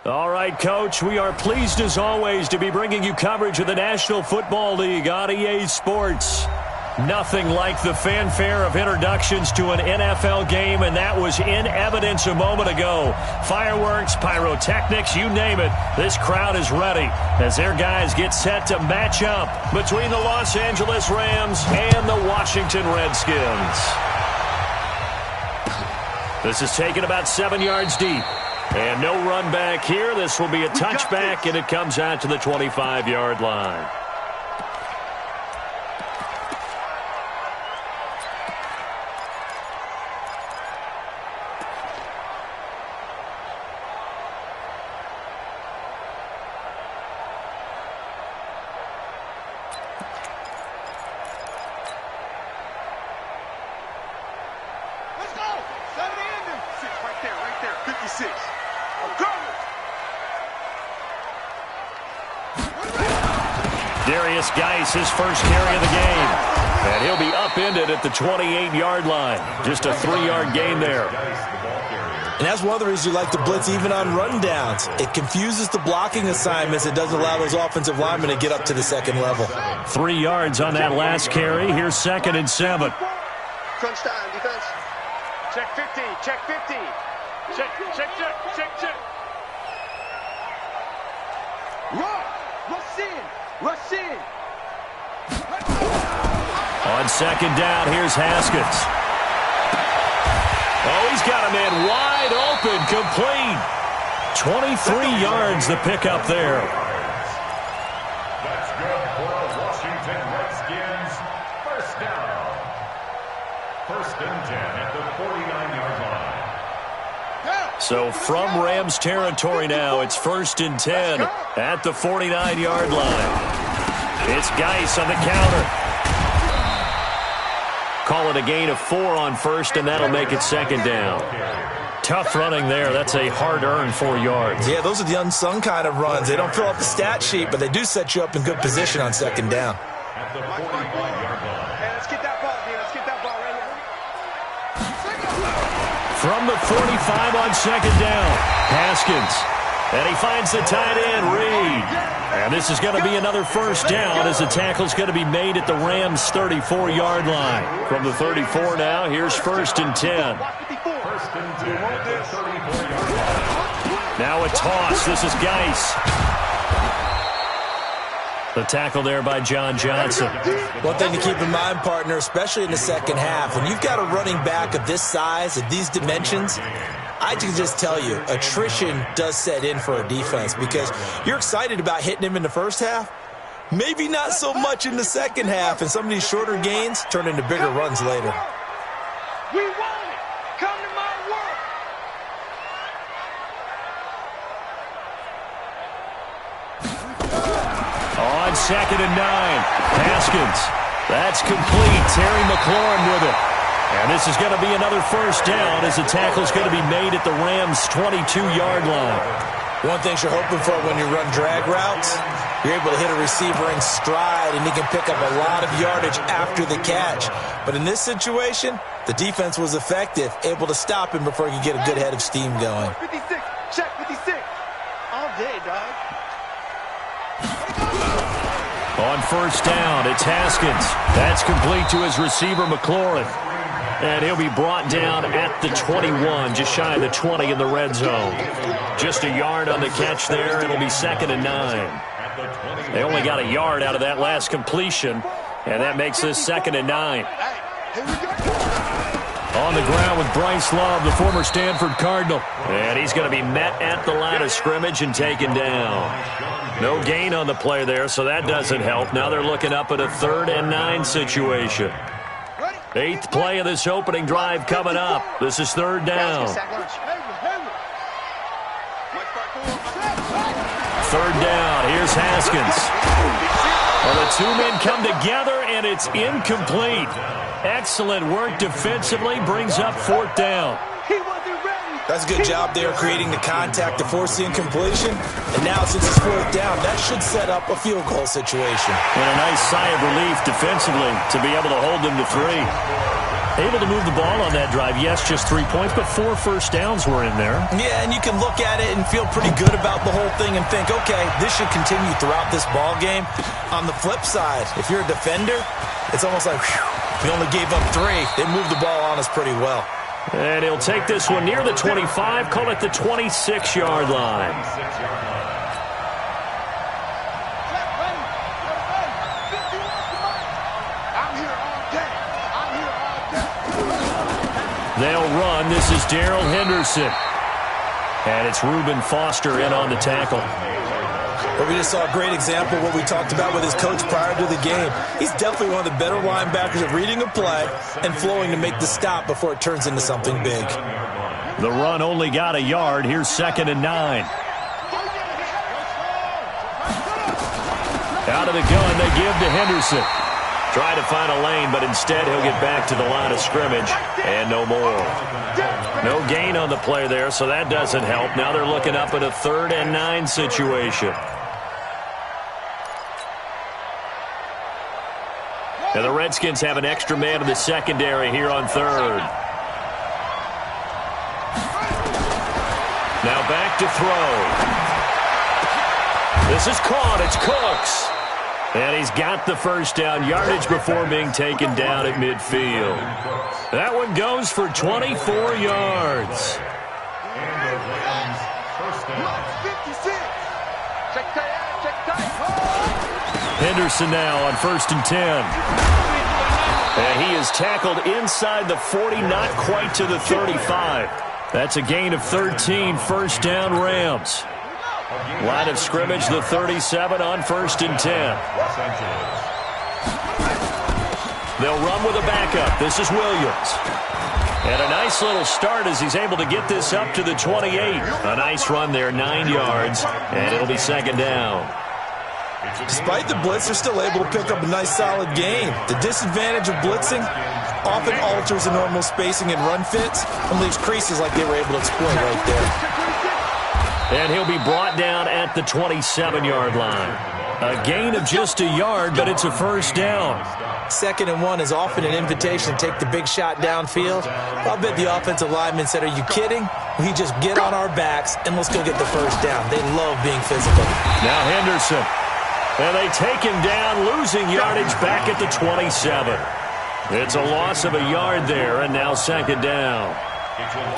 All right, Coach, we are pleased as always to be bringing you coverage of the National Football League on EA Sports. Nothing like the fanfare of introductions to an NFL game, and that was in evidence a moment ago. Fireworks, pyrotechnics, you name it. This crowd is ready as their guys get set to match up between the Los Angeles Rams and the Washington Redskins. This is taken about 7 yards deep. And no run back here. This will be a touchback, and it comes out to the 25-yard line. Let's go! 70 ending. Right there. 56. Darius Geis, his first carry of the game. And he'll be upended at the 28-yard line. Just a 3-yard gain there. And that's one of the reasons you like to blitz even on rundowns. It confuses the blocking assignments. It doesn't allow those offensive linemen to get up to the second level. 3 yards on that last carry. Here's 2nd and 7. Crunch time, defense. Check 50. Check 50. Check. Rush in. On 2nd down, here's Haskins. Oh, he's got a man wide open, complete. 23 yards the pickup there. That's good for a Washington Redskins first down. 1st and 10 at the 49-yard line. So from Rams territory now, it's 1st and 10 at the 49-yard line. It's Geis on the counter. Call it a gain of 4 on 1st, and that'll make it 2nd down. Tough running there. That's a hard-earned 4 yards. Yeah, those are the unsung kind of runs. They don't fill up the stat sheet, but they do set you up in good position on 2nd down. At the 45-yard line. Hey, let's get that ball, dude. Let's get that ball right here. From the 45 on 2nd down, Haskins. And he finds the tight end, Reed. And this is going to be another first down as the tackle's going to be made at the Rams' 34-yard line. From the 34 now, here's 1st and 10. 1st and 10 at the 34-yard line. Now a toss. This is Geis. The tackle there by John Johnson. One thing to keep in mind, partner, especially in the second half, when you've got a running back of this size, of these dimensions, I can just tell you, attrition does set in for a defense because you're excited about hitting him in the first half. Maybe not so much in the second half, and some of these shorter gains turn into bigger runs later. We want it. Come to my work. On 2nd and 9, Haskins. That's complete. Terry McLaurin with it. And this is going to be another first down as the tackle's going to be made at the Rams' 22-yard line. One thing you're hoping for when you run drag routes, you're able to hit a receiver in stride, and he can pick up a lot of yardage after the catch. But in this situation, the defense was effective, able to stop him before he could get a good head of steam going. 56. Check 56. All day, dog. On first down, it's Haskins. That's complete to his receiver, McLaurin. And he'll be brought down at the 21, just shy of the 20 in the red zone. Just a yard on the catch there. It'll be 2nd and 9. They only got a yard out of that last completion, and that makes this 2nd and 9. On the ground with Bryce Love, the former Stanford Cardinal. And he's going to be met at the line of scrimmage and taken down. No gain on the play there, so that doesn't help. Now they're looking up at a 3rd and 9 situation. 8th play of this opening drive coming up. This is 3rd down. 3rd down. Here's Haskins. Well, the two men come together, and it's incomplete. Excellent work defensively. Brings up 4th down. That's a good job there creating the contact to force the incompletion. And now since it's 4th down, that should set up a field goal situation. And a nice sigh of relief defensively to be able to hold them to 3. Able to move the ball on that drive. Yes, just 3 points, but 4 first downs were in there. Yeah, and you can look at it and feel pretty good about the whole thing and think, okay, this should continue throughout this ball game. On the flip side, if you're a defender, it's almost like, whew, we only gave up 3. They moved the ball on us pretty well. And he'll take this one near the 25, call it the 26-yard line. They'll run. This is Darrell Henderson. And it's Reuben Foster in on the tackle. Well, we just saw a great example of what we talked about with his coach prior to the game. He's definitely one of the better linebackers at reading a play and flowing to make the stop before it turns into something big. The run only got a yard. Here's 2nd and 9. Out of the gun, they give to Henderson. Try to find a lane, but instead he'll get back to the line of scrimmage and no more. No gain on the play there, so that doesn't help. Now they're looking up at a 3rd and 9 situation. And the Redskins have an extra man in the secondary here on 3rd. Now back to throw. This is caught. It's Cooks. And he's got the first down, yardage before being taken down at midfield. That one goes for 24 yards. Henderson now on 1st and 10. And he is tackled inside the 40, not quite to the 35. That's a gain of 13, 1st down Rams. Line of scrimmage, the 37 on 1st and 10. They'll run with a backup. This is Williams. And a nice little start as he's able to get this up to the 28. A nice run there, 9 yards, and it'll be 2nd down. Despite the blitz, they're still able to pick up a nice, solid gain. The disadvantage of blitzing often alters the normal spacing and run fits and leaves creases like they were able to exploit right there. And he'll be brought down at the 27-yard line. A gain of just a yard, but it's a 1st down. 2nd and 1 is often an invitation to take the big shot downfield. I'll bet the offensive lineman said, are you kidding? We just get on our backs and let's go get the 1st down. They love being physical. Now Henderson. And they take him down, losing yardage back at the 27. It's a loss of a yard there, and now 2nd down.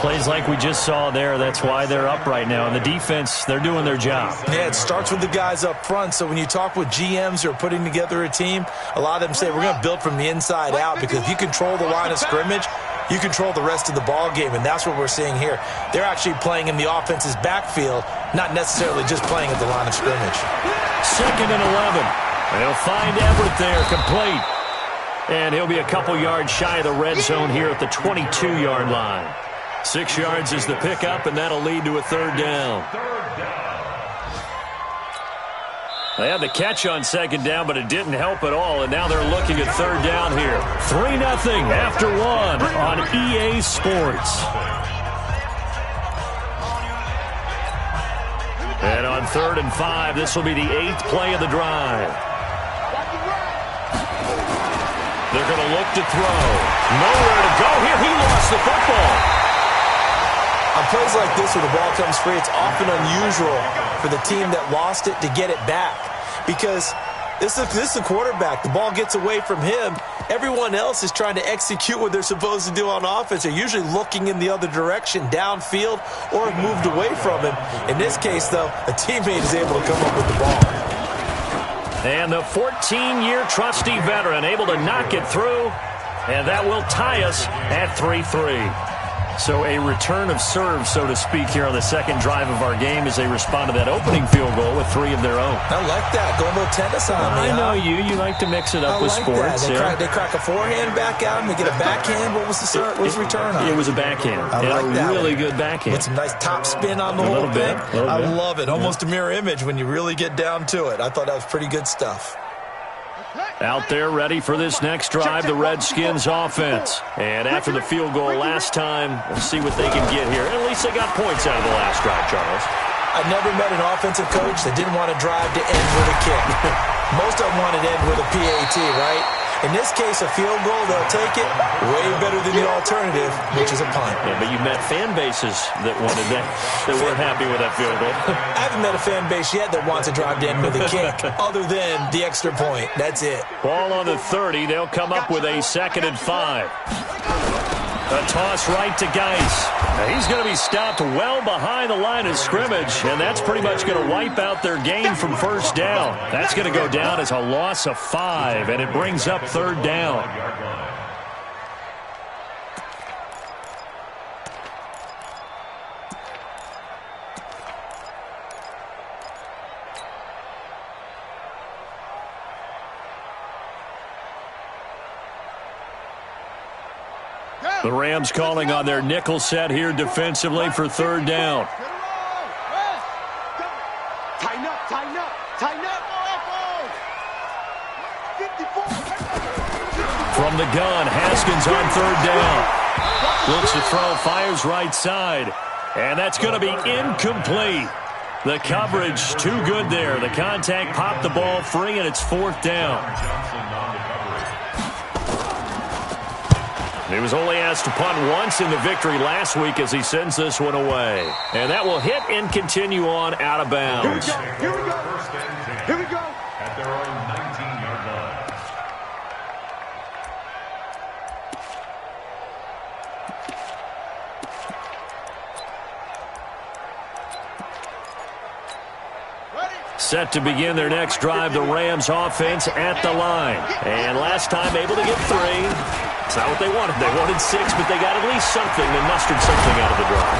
Plays like we just saw there. That's why they're up right now. And the defense, they're doing their job. Yeah, it starts with the guys up front. So when you talk with GMs who are putting together a team, a lot of them say we're going to build from the inside out, because if you control the line of scrimmage, you control the rest of the ball game, and that's what we're seeing here. They're actually playing in the offense's backfield, not necessarily just playing at the line of scrimmage. 2nd and 11. They'll find Everett there, complete. And he'll be a couple yards shy of the red zone here at the 22-yard line. 6 yards is the pickup, and that'll lead to a 3rd down. They had the catch on 2nd down, but it didn't help at all, and now they're looking at 3rd down here. 3-0 after 1 on EA Sports. And on 3rd and 5, this will be the 8th play of the drive. They're going to look to throw. Nowhere to go here. He lost the football. On plays like this where the ball comes free, it's often unusual for the team that lost it to get it back, because this is the quarterback. The ball gets away from him. Everyone else is trying to execute what they're supposed to do on offense. They're usually looking in the other direction, downfield, or have moved away from him. In this case, though, a teammate is able to come up with the ball. And the 14-year trusty veteran able to knock it through, and that will tie us at 3-3. So a return of serve, so to speak, here on the 2nd drive of our game as they respond to that opening field goal with 3 of their own. I like that. Going a little tennis on me. I know you. You like to mix it up with sports. They crack a forehand back out and they get a backhand. What was the return on? It was a backhand. I like that. Really good backhand. With some nice top spin on the whole thing. I love it. Almost a mirror image when you really get down to it. I thought that was pretty good stuff. Out there ready for this next drive, the Redskins offense. And after the field goal last time, we'll see what they can get here. At least they got points out of the last drive, Charles. I never met an offensive coach that didn't want to drive to end with a kick. Most of them wanted to end with a PAT, right? In this case, a field goal, they'll take it way better than the alternative, which is a punt. Yeah, but you met fan bases that wanted that weren't happy with that field goal. I haven't met a fan base yet that wants to drive in with a kick other than the extra point. That's it. Ball on the 30. They'll come up with a 2nd and 5. A toss right to Geis. Now he's going to be stopped well behind the line of scrimmage, and that's pretty much going to wipe out their gain from first down. That's going to go down as a loss of 5, and it brings up 3rd down. The Rams calling on their nickel set here defensively for 3rd down. Tighten up, tighten up, tighten up. From the gun, Haskins on 3rd down. Looks to throw, fires right side. And that's going to be incomplete. The coverage too good there. The contact popped the ball free, and it's 4th down. He was only asked to punt once in the victory last week as he sends this one away. And that will hit and continue on out of bounds. Here we go. Here we go. At their own 19-yard line. Set to begin their next drive, the Rams offense at the line. And last time able to get 3. It's not what they wanted. They wanted 6, but they got at least something. They mustered something out of the drive.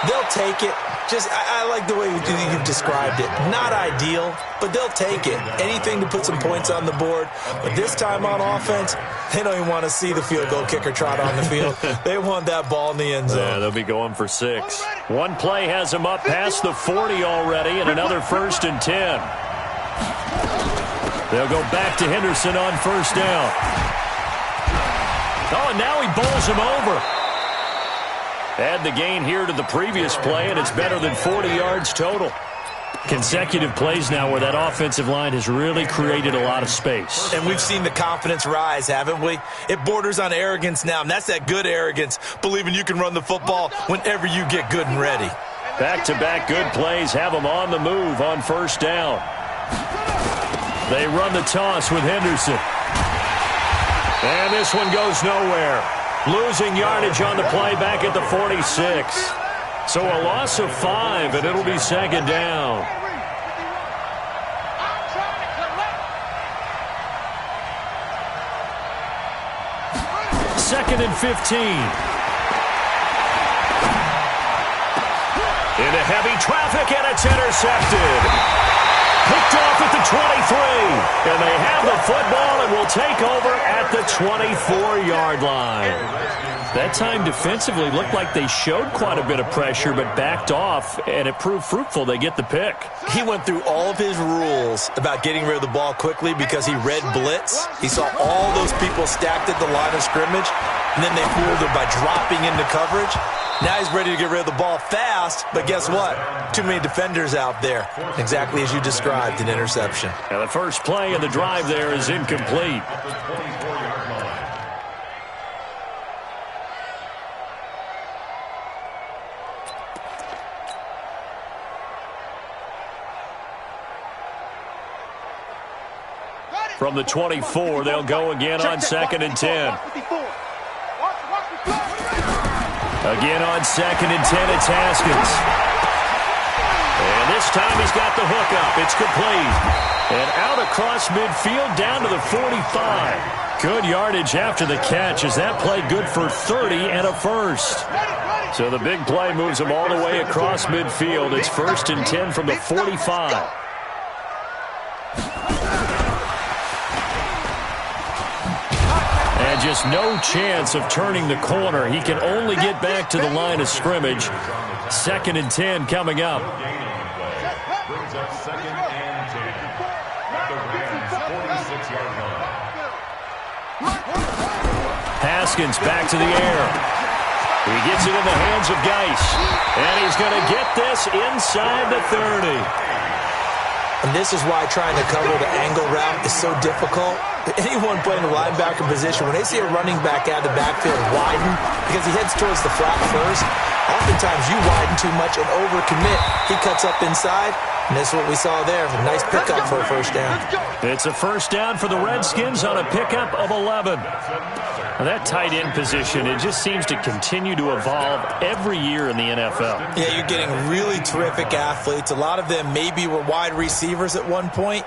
They'll take it. I like the way you've described it. Not ideal, but they'll take it. Anything to put some points on the board. But this time on offense, they don't even want to see the field goal kicker trot on the field. They want that ball in the end zone. Yeah, they'll be going for 6. One play has them up past the 40 already, and another 1st and 10. They'll go back to Henderson on 1st down. Oh, and now he bowls him over. Add the gain here to the previous play, and it's better than 40 yards total. Consecutive plays now where that offensive line has really created a lot of space. And we've seen the confidence rise, haven't we? It borders on arrogance now, and that's that good arrogance, believing you can run the football whenever you get good and ready. Back-to-back good plays have them on the move on 1st down. They run the toss with Henderson. And this one goes nowhere. Losing yardage on the play back at the 46. So a loss of 5, and it'll be 2nd down. Second and 15. Into heavy traffic, and it's intercepted. Picked off at the 23. And they have the football and will take over at the 24-yard line. That time defensively looked like they showed quite a bit of pressure but backed off, and it proved fruitful. They get the pick. He went through all of his rules about getting rid of the ball quickly because he read blitz. He saw all those people stacked at the line of scrimmage, and then they fooled him by dropping into coverage. Now he's ready to get rid of the ball fast, but guess what? Too many defenders out there. Exactly as you described, an interception. Now the first play of the drive there is incomplete. From the 24, they'll go again on 2nd and 10. Again on 2nd and 10, it's Haskins. And this time he's got the hook up. It's complete. And out across midfield down to the 45. Good yardage after the catch. Is that play good for 30 and a 1st? So the big play moves him all the way across midfield. It's 1st and 10 from the 45. And just no chance of turning the corner. He can only get back to the line of scrimmage. 2nd and 10 coming up. Brings up 2nd and 10. At the Rams' 46-yard line. Haskins back to the air. He gets it in the hands of Geis. And he's going to get this inside the 30. And this is why trying to cover the angle route is so difficult. Anyone playing the linebacker position, when they see a running back out of the backfield widen because he heads towards the flat first, oftentimes you widen too much and overcommit. He cuts up inside, and that's what we saw there. A nice pickup for a first down. It's a first down for the Redskins on a pickup of 11. Now that tight end position, it just seems to continue to evolve every year in the NFL. Yeah, you're getting really terrific athletes. A lot of them maybe were wide receivers at one point.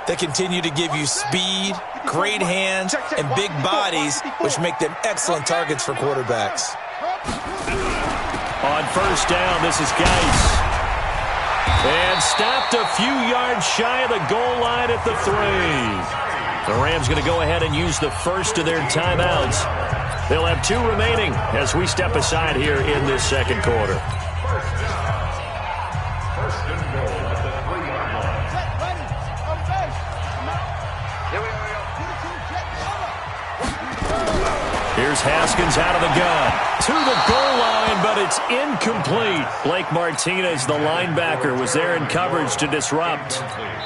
They continue to give you speed, great hands, and big bodies, which make them excellent targets for quarterbacks. On first down, this is Geis. And stopped a few yards shy of the goal line at the 3. The Rams going to go ahead and use the first of their timeouts. They'll have 2 remaining as we step aside here in this second quarter. First and goal at the 3-yard line. Here's Haskins out of the gun. To the goal line, but it's incomplete. Blake Martinez, the linebacker, was there in coverage to disrupt.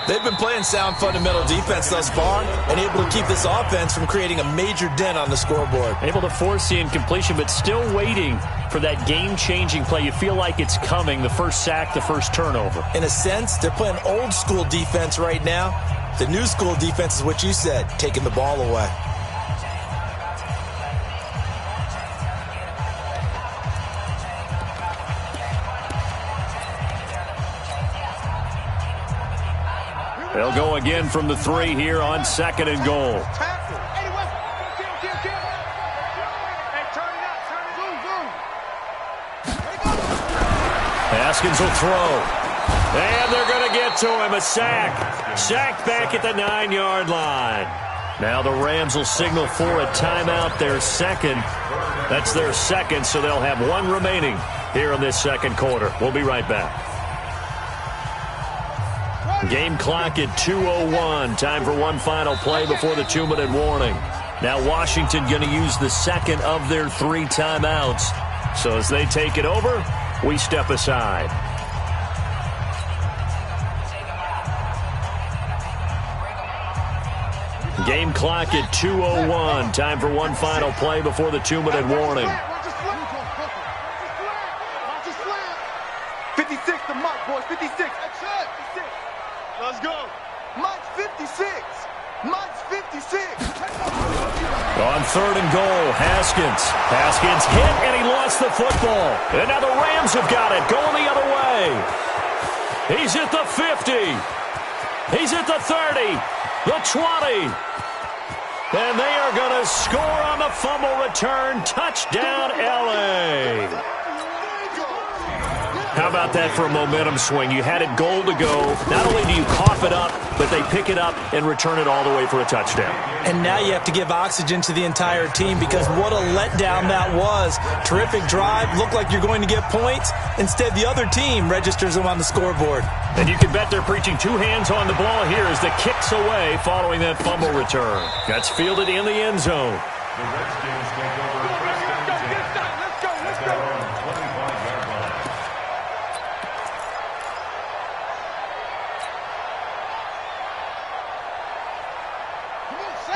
They've been playing sound fundamental defense thus far and able to keep this offense from creating a major dent on the scoreboard. Able to force the incompletion, but still waiting for that game-changing play. You feel like it's coming, the first sack, the first turnover. In a sense, they're playing old-school defense right now. The new-school defense is what you said, taking the ball away. They'll go again from the 3 here on second and goal. Haskins will throw. And they're going to get to him. A sack. Sack back at the 9-yard line. Now the Rams will signal for a timeout, their second. That's their second, so they'll have 1 remaining here in this second quarter. We'll be right back. Game clock at 2:01. Time for one final play before the 2-minute warning. Now Washington going to use the second of their 3 timeouts. So as they take it over, we step aside. Game clock at 2:01. Time for one final play before the 2-minute warning. 56 to Mike, boys. 56. That's it. 56. Let's go. Mike's 56. Mike's 56. On third and goal, Haskins. Haskins hit, and he lost the football. And now the Rams have got it, going the other way. He's at the 50. He's at the 30. The 20. And they are going to score on the fumble return. Touchdown, L.A. How about that for a momentum swing? You had it goal to go. Not only do you cough it up, but they pick it up and return it all the way for a touchdown. And now you have to give oxygen to the entire team because what a letdown that was. Terrific drive. Looked like you're going to get points. Instead, the other team registers them on the scoreboard. And you can bet they're preaching 2 hands on the ball here as the kick's away following that fumble return. That's fielded in the end zone. The Redskins take over first and 10 at their own 25-yard line.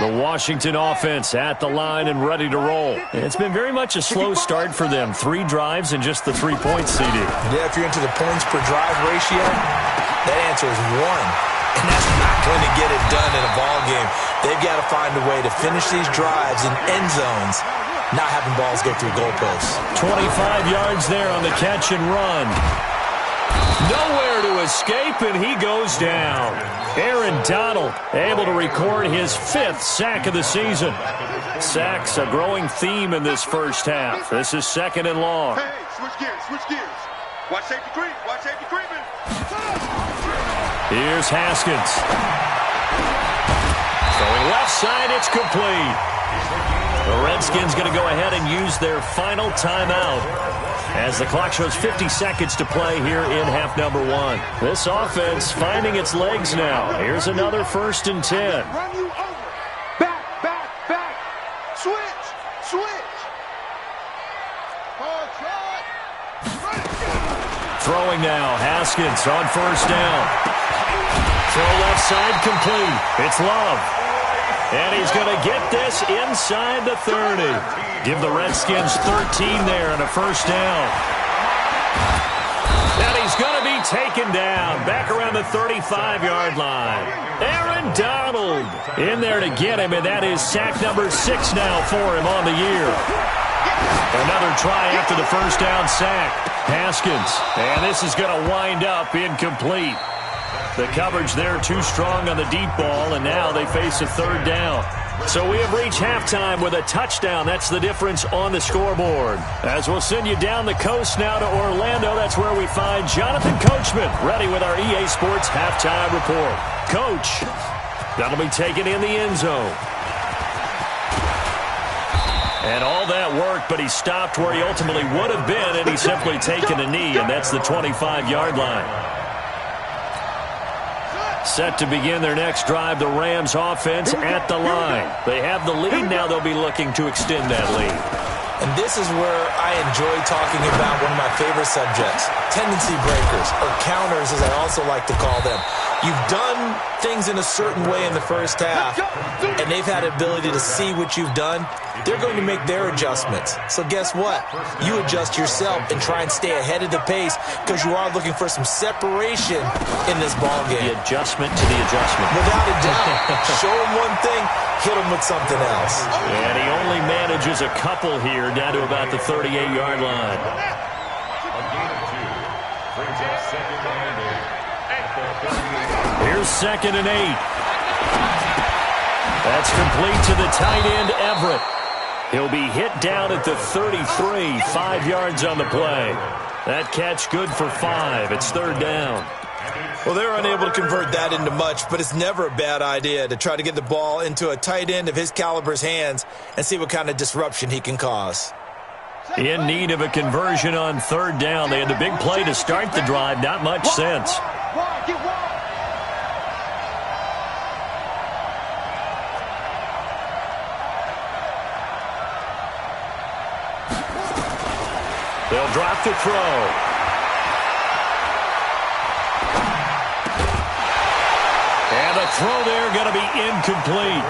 The Washington offense at the line and ready to roll. It's been very much a slow start for them. 3 drives and just the 3 points, CD. Yeah, if you're into the points per drive ratio, that answer is 1. And that's not going to get it done in a ball game. They've got to find a way to finish these drives in end zones, not having balls go through goalposts. 25 yards there on the catch and run. Nowhere to escape, and he goes down. Aaron Donald able to record his 5th sack of the season. Sacks a growing theme in this first half. This is second and long. Hey, switch gears, switch gears. Watch safety creep, watch safety creeping. Here's Haskins. Throwing left side, it's complete. The Redskins going to go ahead and use their final timeout as the clock shows 50 seconds to play here in half number 1. This offense finding its legs now. Here's another 1st and 10. Run you over. Back, back, back. Switch, switch. Hard shot. Throwing now, Haskins on first down. Throw left side complete. It's Love. And he's going to get this inside the 30. Give the Redskins 13 there and a first down. And he's going to be taken down back around the 35-yard line. Aaron Donald in there to get him, and that is sack number 6 now for him on the year. Another try after the first down sack. Haskins, and this is going to wind up incomplete. The coverage there too strong on the deep ball, and now they face a third down. So we have reached halftime with a touchdown. That's the difference on the scoreboard. As we'll send you down the coast now to Orlando, that's where we find Jonathan Coachman, ready with our EA Sports halftime report. Coach, that'll be taken in the end zone. And all that work, but he stopped where he ultimately would have been, and he's simply taken a knee, and that's the 25-yard line. Set to begin their next drive, the Rams offense at the line. They have the lead. Now they'll be looking to extend that lead. And this is where I enjoy talking about one of my favorite subjects, tendency breakers, or counters as I also like to call them. You've done things in a certain way in the first half, and they've had the ability to see what you've done. They're going to make their adjustments. So guess what? You adjust yourself and try and stay ahead of the pace because you are looking for some separation in this ball game. The adjustment to the adjustment. Without a doubt. Show them one thing, hit them with something else. And he only manages a couple here down to about the 38-yard line. Here's 2nd and 8. That's complete to the tight end, Everett. He'll be hit down at the 33, 5 yards on the play. That catch good for 5. It's 3rd down. Well, they're unable to convert that into much, but it's never a bad idea to try to get the ball into a tight end of his caliber's hands and see what kind of disruption he can cause. In need of a conversion on 3rd down. They had the big play to start the drive. Not much sense. They'll drop the throw. And the throw there going to be incomplete.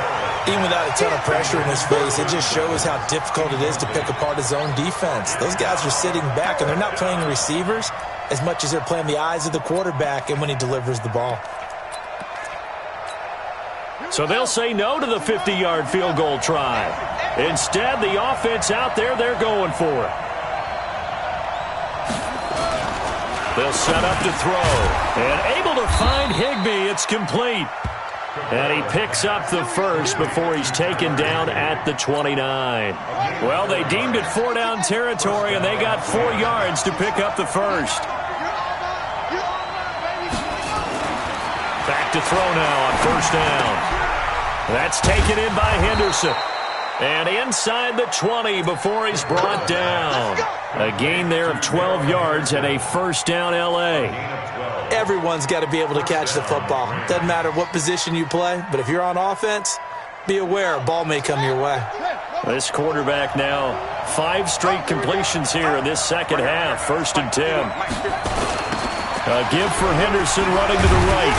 Even without a ton of pressure in his face, it just shows how difficult it is to pick apart his own defense. Those guys are sitting back, and they're not playing receivers as much as they're playing the eyes of the quarterback and when he delivers the ball. So they'll say no to the 50-yard field goal try. Instead, the offense out there, they're going for it. They'll set up to throw. And able to find Higbee. It's complete. And he picks up the first before he's taken down at the 29. Well, they deemed it 4-down territory, and they got 4 yards to pick up the first. Back to throw now on 1st down. That's taken in by Henderson. And inside the 20 before he's brought down. A gain there of 12 yards and a 1st down L.A. Everyone's got to be able to catch the football. Doesn't matter what position you play, but if you're on offense, be aware a ball may come your way. This quarterback now, 5 straight completions here in this second half. 1st and 10. A give for Henderson running to the right.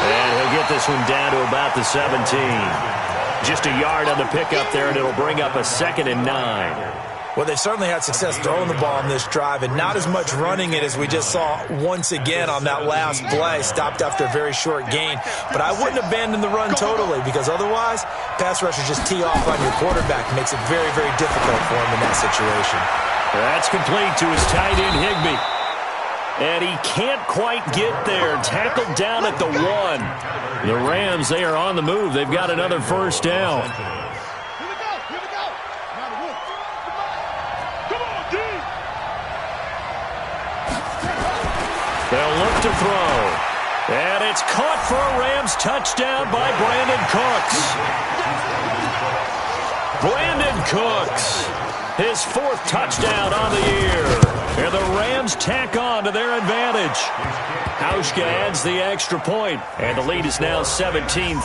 And he'll get this one down to about the 17. Just a yard on the pickup there, and it'll bring up a 2nd and 9. Well, they've certainly had success throwing the ball on this drive, and not as much running it as we just saw once again on that last play. Stopped after a very short gain. But I wouldn't abandon the run totally, because otherwise, pass rushers just tee off on your quarterback. It makes it very, very difficult for him in that situation. That's complete to his tight end, Higbee. And he can't quite get there. Tackled down at the 1. The Rams, they are on the move. They've got another 1st down. They'll look to throw. And it's caught for a Rams touchdown by Brandon Cooks. Brandon Cooks, his 4th touchdown on the year. And the Rams tack on to their advantage. Hauschka adds the extra point, and the lead is now 17-3.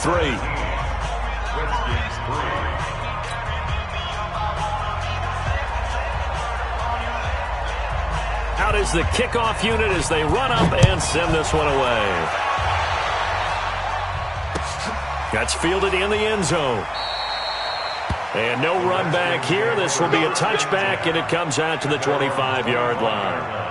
Out is the kickoff unit as they run up and send this one away. That's fielded in the end zone. And no run back here. This will be a touchback, and it comes out to the 25-yard line.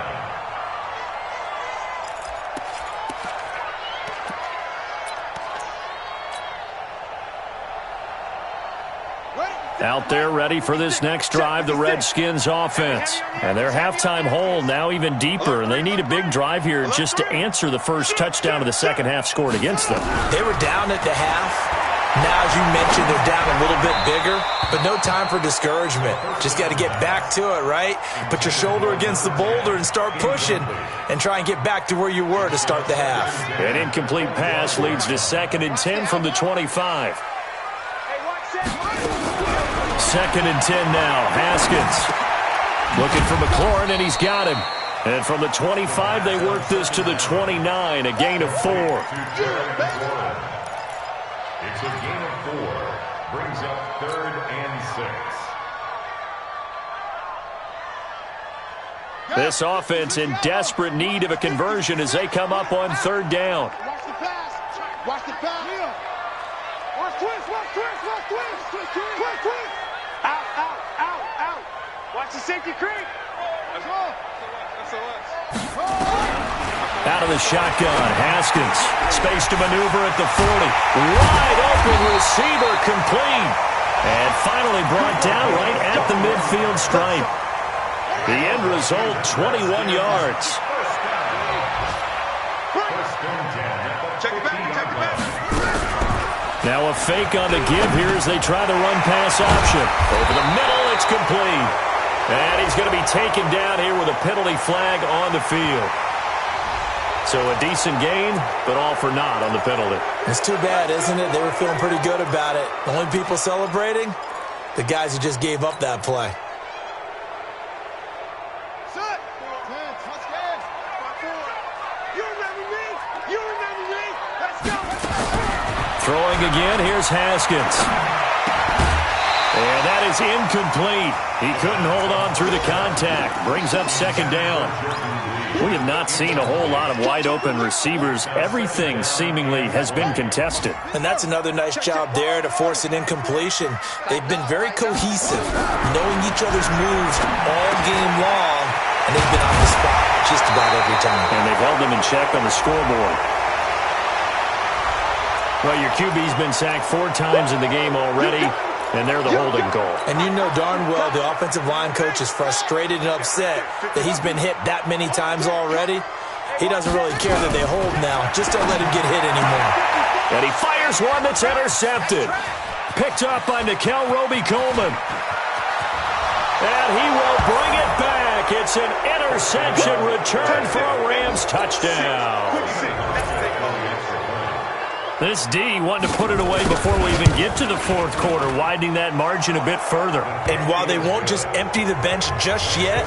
Out there ready for this next drive, the Redskins offense. And their halftime hole now even deeper, and they need a big drive here just to answer the first touchdown of the second half scored against them. They were down at the half. Now, as you mentioned, they're down a little bit bigger, but no time for discouragement. Just got to get back to it, right? Put your shoulder against the boulder and start pushing and try and get back to where you were to start the half. An incomplete pass leads to 2nd and 10 from the 25. 2nd and 10 now. Haskins looking for McLaurin, and he's got him. And from the 25, they work this to the 29, a gain of 4. It's a gain of 4. Brings up 3rd and 6. This offense in desperate need of a conversion as they come up on 3rd down. Watch the pass. Watch the pass. Watch twist. Watch twist. Watch twist. Twist. Twist. Out. Out. Out. Out. Watch the safety creep. Let's go. Out of the shotgun, Haskins. Space to maneuver at the 40. Wide open receiver complete. And finally brought down right at the midfield stripe. The end result, 21 yards. Check it back. Check it back. Now a fake on the give here as they try the run-pass option. Over the middle, it's complete. And he's going to be taken down here with a penalty flag on the field. So a decent gain, but all for naught on the penalty. It's too bad, isn't it? They were feeling pretty good about it. The only people celebrating, the guys who just gave up that play. Set. 10. Touchdown. 5-4. You remember me? You remember me? Let's go. Throwing again, here's Haskins. And that is incomplete. He couldn't hold on through the contact. Brings up 2nd down. We have not seen a whole lot of wide-open receivers. Everything seemingly has been contested. And that's another nice job there to force an incompletion. They've been very cohesive, knowing each other's moves all game long, and they've been on the spot just about every time. And they've held them in check on the scoreboard. Well, your QB's been sacked 4 times in the game already, and they're the holding call. And you know darn well the offensive line coach is frustrated and upset that he's been hit that many times already. He doesn't really care that they hold now. Just don't let him get hit anymore. And he fires one that's intercepted. Picked up by Nikel Roby-Coleman. And he will bring it back. It's an interception return for a Rams touchdown. This D wanted to put it away before we even get to the 4th quarter, widening that margin a bit further. And while they won't just empty the bench just yet,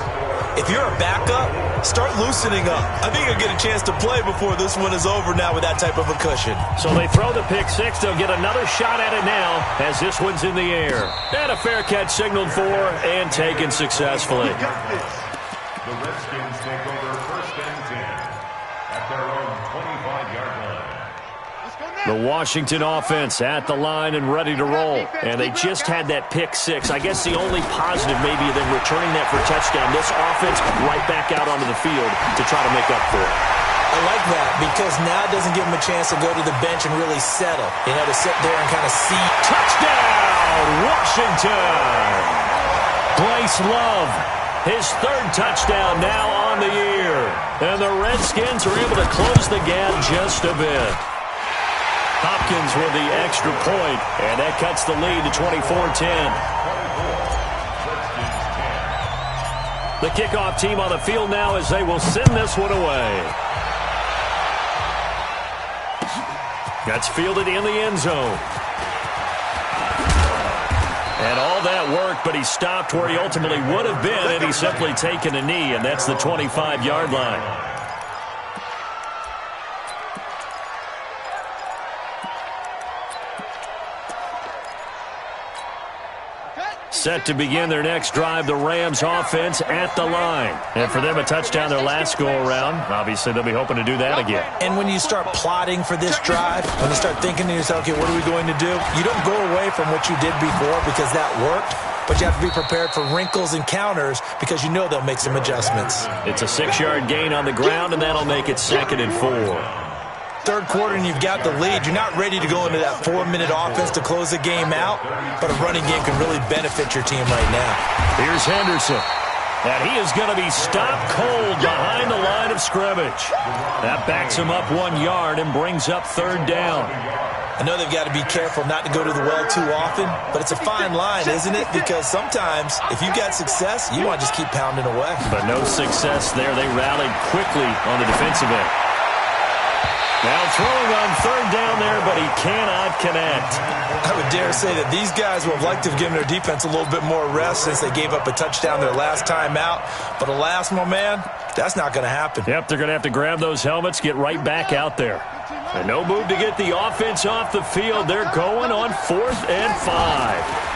if you're a backup, start loosening up. I think you'll get a chance to play before this one is over now with that type of a cushion. So they throw the pick 6. They'll get another shot at it now as this one's in the air. And a fair catch signaled for and taken successfully. The Redskins take over 1st and 10 at their own 25-yard line. The Washington offense at the line and ready to roll. And they just had that pick 6. I guess the only positive maybe of them returning that for a touchdown. This offense right back out onto the field to try to make up for it. I like that because now it doesn't give them a chance to go to the bench and really settle. You know, to sit there and kind of see. Touchdown, Washington! Bryce Love, his 3rd touchdown now on the year. And the Redskins are able to close the gap just a bit. Hopkins with the extra point, and that cuts the lead to 24-10. The kickoff team on the field now as they will send this one away. That's fielded in the end zone. And all that work, but he stopped where he ultimately would have been, and he's simply taken a knee, and that's the 25-yard line. set to begin their next drive. The Rams offense at the line. And for them, a touchdown their last go-around. Obviously, they'll be hoping to do that again. And when you start plotting for this drive, when you start thinking to yourself, okay, what are we going to do? You don't go away from what you did before because that worked. But you have to be prepared for wrinkles and counters because you know they'll make some adjustments. It's a 6-yard gain on the ground, and that'll make it 2nd and 4. Third quarter and you've got the lead. You're not ready to go into that 4-minute offense to close the game out, but a running game can really benefit your team right now. Here's Henderson. And he is going to be stopped cold behind the line of scrimmage. That backs him up 1 yard and brings up 3rd down. I know they've got to be careful not to go to the well too often, but it's a fine line, isn't it? Because sometimes if you've got success, you want to just keep pounding away. But no success there. They rallied quickly on the defensive end. Now throwing on 3rd down there, but he cannot connect. I would dare say that these guys would have liked to have given their defense a little bit more rest since they gave up a touchdown their last time out. But alas, my man, that's not going to happen. Yep, they're going to have to grab those helmets, get right back out there. And no move to get the offense off the field. They're going on 4th and 5.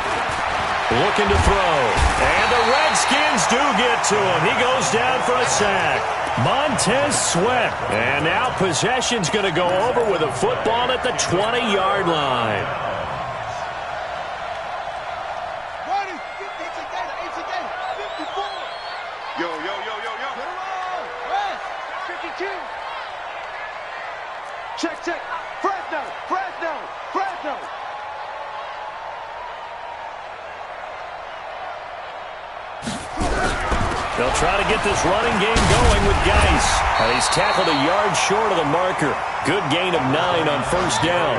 Looking to throw. And the Redskins do get to him. He goes down for a sack. Montez Sweat. And now possession's going to go over with a football at the 20-yard line. Yo. 52. Check. Fresno. They'll try to get this running game going with Geis. And he's tackled a yard short of the marker. Good gain of 9 on 1st down.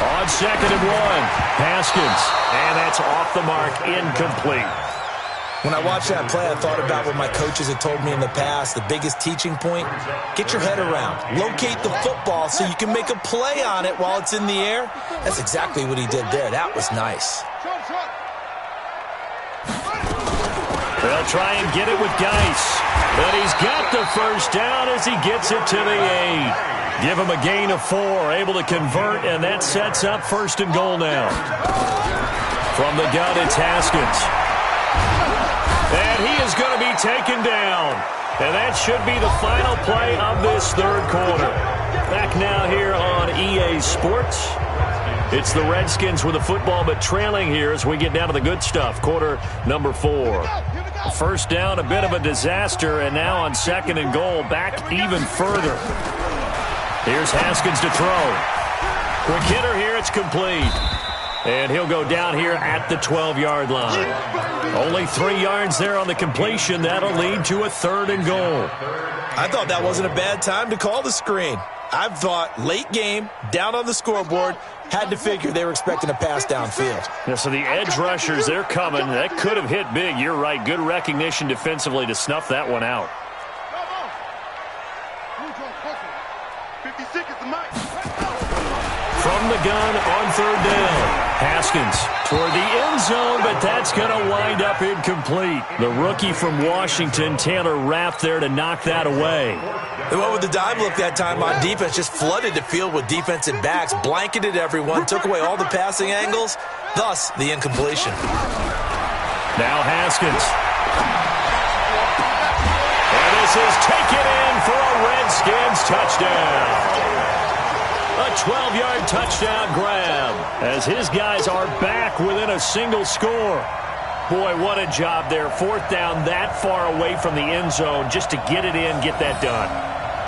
On 2nd and 1, Haskins. And that's off the mark, incomplete. When I watched that play, I thought about what my coaches had told me in the past. The biggest teaching point, get your head around. Locate the football so you can make a play on it while it's in the air. That's exactly what he did there. That was nice. They'll try and get it with Geis. But he's got the 1st down as he gets it to the 8. Give him a gain of 4, able to convert, and that sets up 1st and goal now. From the gun, it's Haskins. And he is going to be taken down. And that should be the final play of this 3rd quarter. Back now here on EA Sports. It's the Redskins with the football, but trailing here as we get down to the good stuff. Quarter number 4. 1st down, a bit of a disaster, and now on 2nd and goal, back even further. Here's Haskins to throw. Quick hitter here, it's complete. And he'll go down here at the 12-yard line. Only 3 yards there on the completion. That'll lead to a 3rd and goal. I thought that wasn't a bad time to call the screen. I've thought late game, down on the scoreboard, had to figure they were expecting a pass downfield. Yeah, so the edge rushers, they're coming. That could have hit big. You're right. Good recognition defensively to snuff that one out. 56 is the mic. From the gun on 3rd down. Haskins toward the end zone, but that's going to wind up incomplete. The rookie from Washington, Taylor Rapp, there to knock that away. They went with the dive look that time on defense, just flooded the field with defensive backs, blanketed everyone, took away all the passing angles, thus the incompletion. Now Haskins. And this is taken in for a Redskins touchdown. A 12-yard touchdown grab as his guys are back within a single score. Boy, what a job there. 4th down that far away from the end zone just to get it in, get that done.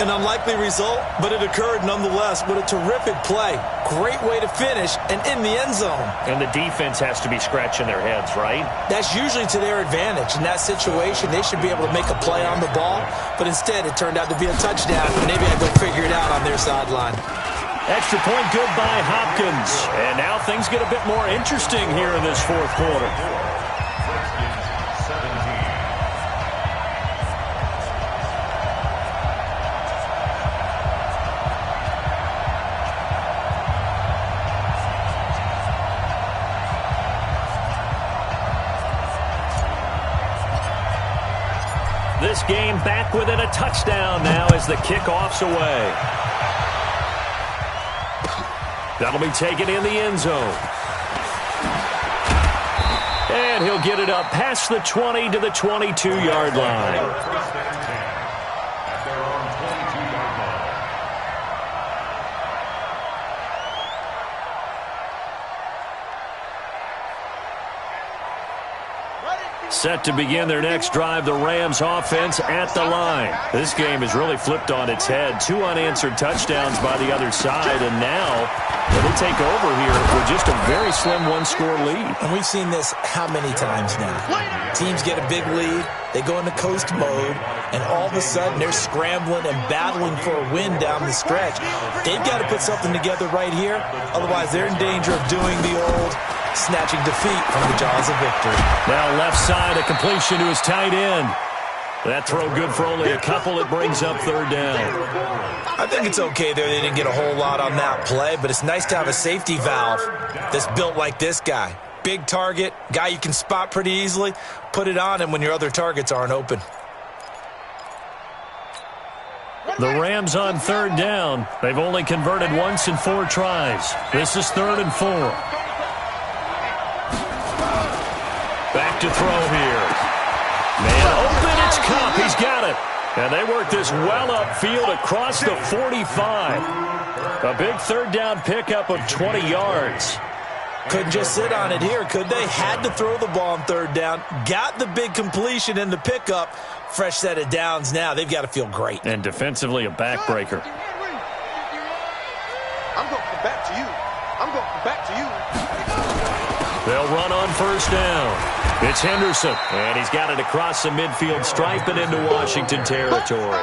An unlikely result, but it occurred nonetheless. What a terrific play. Great way to finish and in the end zone. And the defense has to be scratching their heads, right? That's usually to their advantage. In that situation, they should be able to make a play on the ball, but instead it turned out to be a touchdown. Maybe I go figure it out on their sideline. Extra point good by Hopkins. And now things get a bit more interesting here in this 4th quarter. This game back within a touchdown now as the kickoff's away. That'll be taken in the end zone. And he'll get it up past the 20 to the 22-yard line. Set to begin their next drive, the Rams offense at the line. This game has really flipped on its head. 2 unanswered touchdowns by the other side, and now they take over here with just a very slim one-score lead. And we've seen this how many times now? Teams get a big lead, they go into coast mode, and all of a sudden they're scrambling and battling for a win down the stretch. They've got to put something together right here, otherwise they're in danger of doing the old snatching defeat from the jaws of victory. Now left side, a completion to his tight end. That throw good for only a couple. It brings up third down. I think it's okay there. They didn't get a whole lot on that play, but it's nice to have a safety valve that's built like this guy. Big target, guy you can spot pretty easily. Put it on him when your other targets aren't open. The Rams on third down. They've only converted once in 4 tries. This is 3rd and 4. Back to throw here. Man open, it's Cup. He's got it. And they work this well upfield across the 45. A big third down pickup of 20 yards. Couldn't just sit on it here, could they? Had to throw the ball on third down. Got the big completion in the pickup. Fresh set of downs now. They've got to feel great. And defensively, a backbreaker. I'm going back to you. I'm going back to you. They'll run on first down. It's Henderson, and he's got it across the midfield stripe and into Washington territory.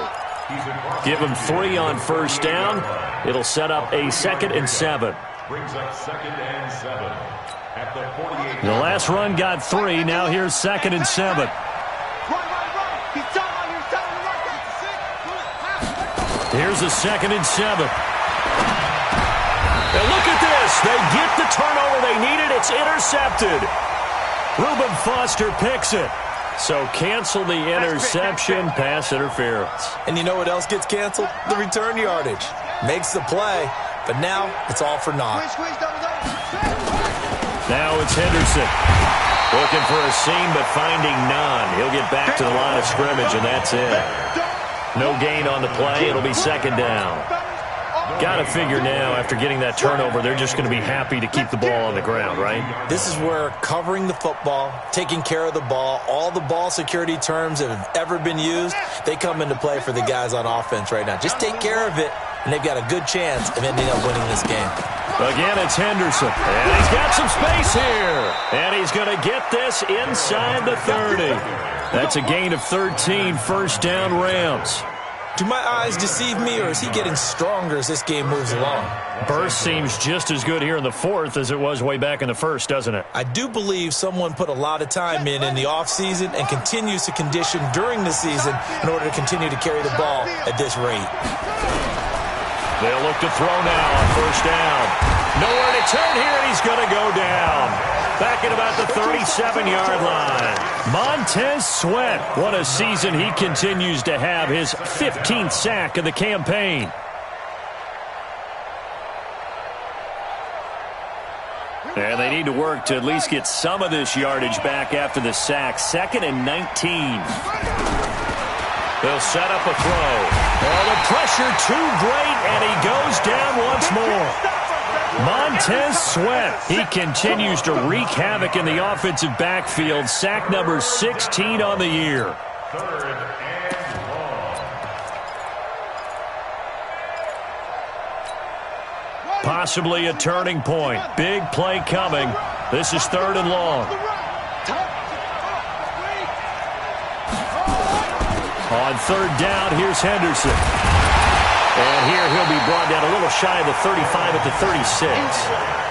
Give him 3 on first down. It'll set up a 2nd and 7. Brings up 2nd and 7 at the 48. The last run got 3. Now here's 2nd and 7. Here's a 2nd and 7. And look at this. They get the turnover they needed. It's intercepted. Reuben Foster picks it. So cancel the interception, pass interference. And you know what else gets canceled? The return yardage. Makes the play, but now it's all for naught. Now it's Henderson. Looking for a seam, but finding none. He'll get back to the line of scrimmage, and that's it. No gain on the play. It'll be 2nd down. Got to figure now, after getting that turnover, they're just going to be happy to keep the ball on the ground, right? This is where covering the football, taking care of the ball, all the ball security terms that have ever been used, they come into play for the guys on offense right now. Just take care of it, and they've got a good chance of ending up winning this game. Again, it's Henderson. And he's got some space here. And he's going to get this inside the 30. That's a gain of 13, first down Rams. Do my eyes deceive me, or is he getting stronger as this game moves along? Burst seems just as good here in the 4th as it was way back in the 1st, doesn't it? I do believe someone put a lot of time in the offseason and continues to condition during the season in order to continue to carry the ball at this rate. They'll look to throw now on first down. Nowhere to turn here, and he's going to go down. Back at about the 37-yard line. Montez Sweat, what a season he continues to have. His 15th sack of the campaign. And they need to work to at least get some of this yardage back after the sack. 2nd and 19. They'll set up a throw. Oh, the pressure too great, and he goes down once more. Montez Sweat, he continues to wreak havoc in the offensive backfield. Sack number 16 on the year. 3rd and long. Possibly a turning point. Big play coming. This is 3rd and long. On third down, here's Henderson. And here he'll be brought down a little shy of the 35 at the 36.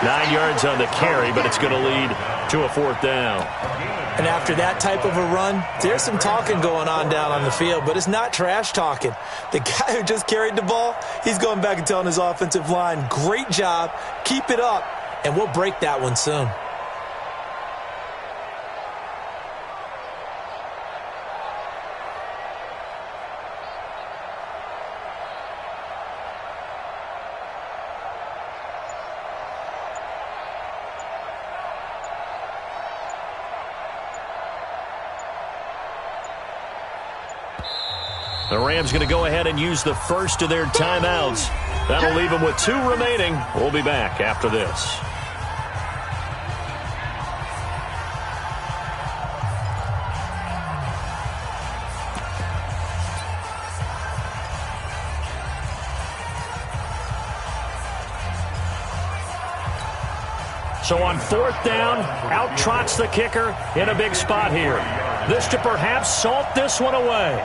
9 yards on the carry, but it's going to lead to a 4th down. And after that type of a run, there's some talking going on down on the field, but it's not trash talking. The guy who just carried the ball, he's going back and telling his offensive line, great job, keep it up, and we'll break that one soon. The Rams going to go ahead and use the first of their timeouts. That'll leave them with 2 remaining. We'll be back after this. So on 4th down, out trots the kicker in a big spot here. This to perhaps salt this one away.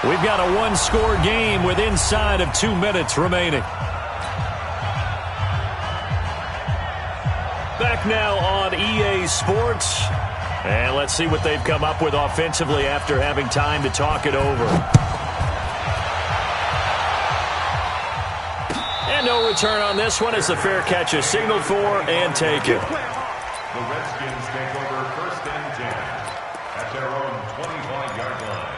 We've got a 1-score game with inside of 2 minutes remaining. Back now on EA Sports. And let's see what they've come up with offensively after having time to talk it over. And no return on this one as the fair catch is signaled for and taken. The Redskins take over 1st and 10 at their own 25-yard line.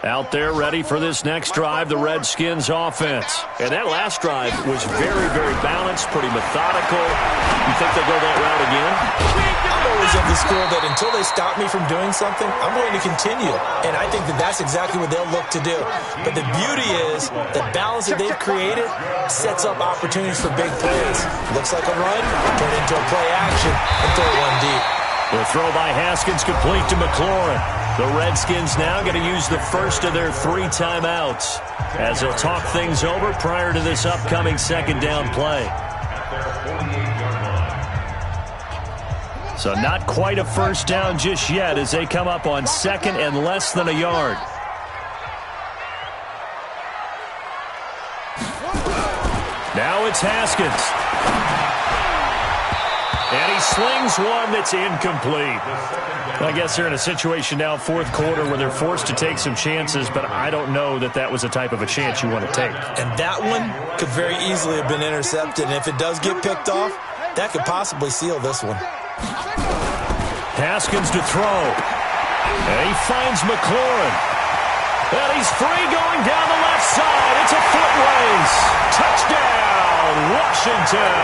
Out there ready for this next drive, the Redskins offense. And that last drive was very, very balanced, pretty methodical. You think they'll go that route again? I'm always of the school that until they stop me from doing something, I'm going to continue. And I think that that's exactly what they'll look to do. But the beauty is the balance that they've created sets up opportunities for big plays. Looks like a run, turn it into a play action, and throw one deep. The throw by Haskins complete to McLaurin. The Redskins now going to use the first of their 3 timeouts as they'll talk things over prior to this upcoming 2nd down play. So not quite a first down just yet as they come up on 2nd and less than a yard. Now it's Haskins. And he slings one that's incomplete. I guess they're in a situation now, 4th quarter, where they're forced to take some chances, but I don't know that that was the type of a chance you want to take. And that one could very easily have been intercepted, and if it does get picked off, that could possibly seal this one. Haskins to throw. And he finds McLaurin. And he's free going down the left side. It's a foot race. Touchdown, Washington.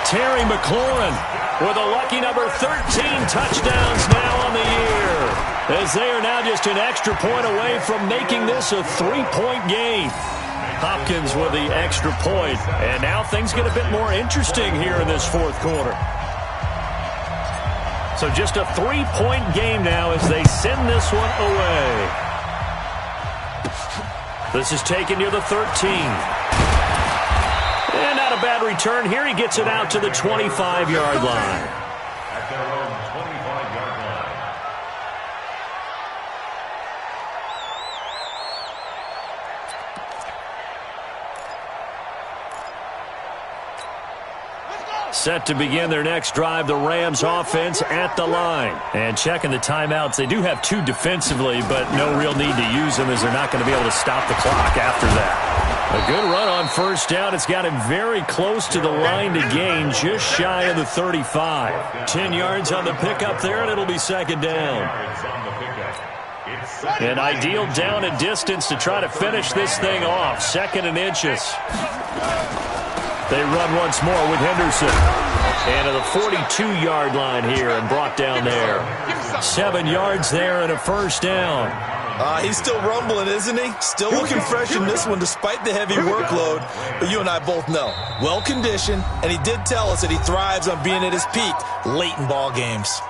Terry McLaurin with a lucky number 13 touchdowns now on the year, as they are now just an extra point away from making this a 3-point game. Hopkins with the extra point, and now things get a bit more interesting here in this 4th quarter. So just a 3-point game now as they send this one away. This is taken near the 13. And not a bad return here. He gets it out to the 25-yard line. At their own 25-yard line. Set to begin their next drive, the Rams offense at the line. And checking the timeouts, they do have 2 defensively, but no real need to use them as they're not going to be able to stop the clock after that. A good run on 1st down. It's got him very close to the line to gain, just shy of the 35. 10 yards on the pickup there, and it'll be 2nd down. An ideal down and distance to try to finish this thing off. 2nd and inches. They run once more with Henderson. And to the 42-yard line here and brought down there. 7 yards there and a 1st down. He's still rumbling, isn't he? Still looking fresh in this one despite the heavy workload. But you and I both know, well-conditioned, and he did tell us that he thrives on being at his peak late in ball games.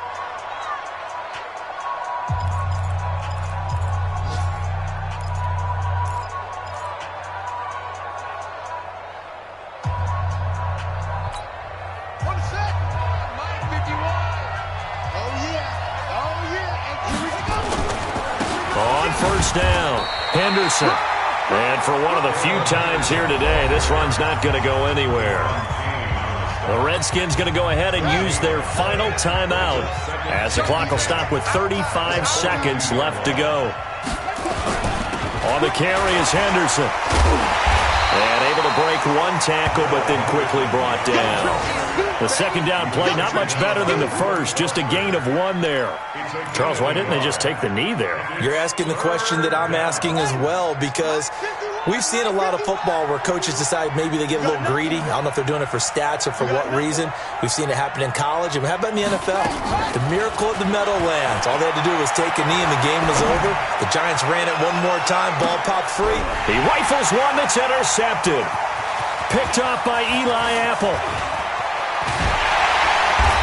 Down. Henderson. And for one of the few times here today, this run's not going to go anywhere. The Redskins going to go ahead and use their final timeout as the clock will stop with 35 seconds left to go. On the carry is Henderson. And able to break one tackle, but then quickly brought down. The 2nd down play, not much better than the first, just a gain of 1 there. Charles, why didn't they just take the knee there? You're asking the question that I'm asking as well, because We've seen a lot of football where coaches decide maybe they get a little greedy. I don't know if they're doing it for stats or for what reason. We've seen it happen in college. And how about in the NFL? The miracle of the Meadowlands. All they had to do was take a knee and the game was over. The Giants ran it one more time. Ball popped free. He rifles one that's intercepted. Picked off by Eli Apple.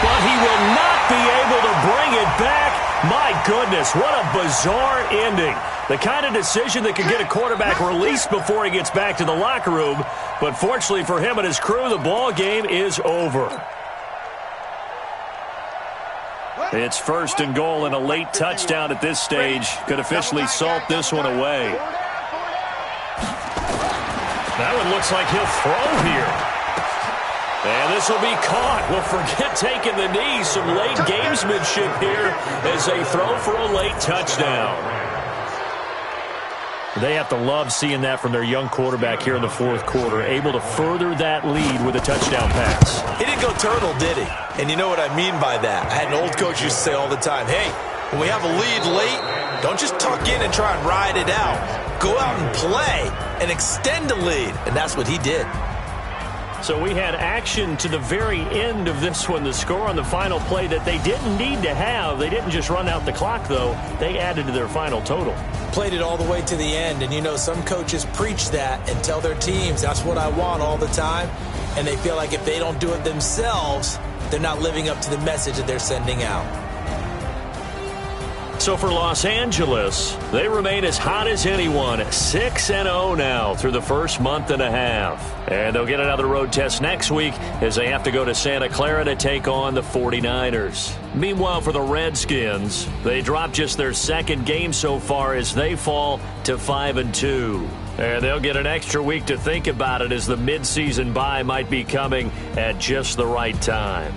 But he will not be able to bring it back. My goodness, what a bizarre ending. The kind of decision that could get a quarterback released before he gets back to the locker room. But fortunately for him and his crew, the ball game is over. It's 1st and goal, and a late touchdown at this stage could officially salt this one away. That one looks like he'll throw here. And this will be caught. Well, forget taking the knee. Some late gamesmanship here as they throw for a late touchdown. They have to love seeing that from their young quarterback here in the 4th quarter, able to further that lead with a touchdown pass. He didn't go turtle, did he? And you know what I mean by that. I had an old coach used to say all the time, hey, when we have a lead late, don't just tuck in and try and ride it out. Go out and play and extend the lead. And that's what he did. So we had action to the very end of this one. The score on the final play that they didn't need to have. They didn't just run out the clock, though. They added to their final total. Played it all the way to the end. And, you know, some coaches preach that and tell their teams, that's what I want all the time. And they feel like if they don't do it themselves, they're not living up to the message that they're sending out. So for Los Angeles, they remain as hot as anyone, 6-0 now through the first month and a half. And they'll get another road test next week as they have to go to Santa Clara to take on the 49ers. Meanwhile, for the Redskins, they dropped just their 2nd game so far as they fall to 5-2. And they'll get an extra week to think about it as the midseason bye might be coming at just the right time.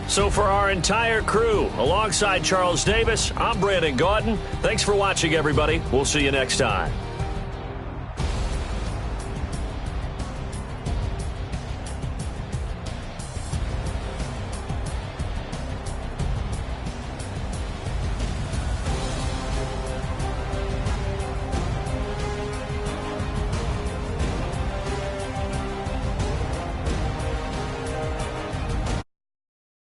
So for our entire crew, alongside Charles Davis, I'm Brandon Gaudin. Thanks for watching, everybody. We'll see you next time.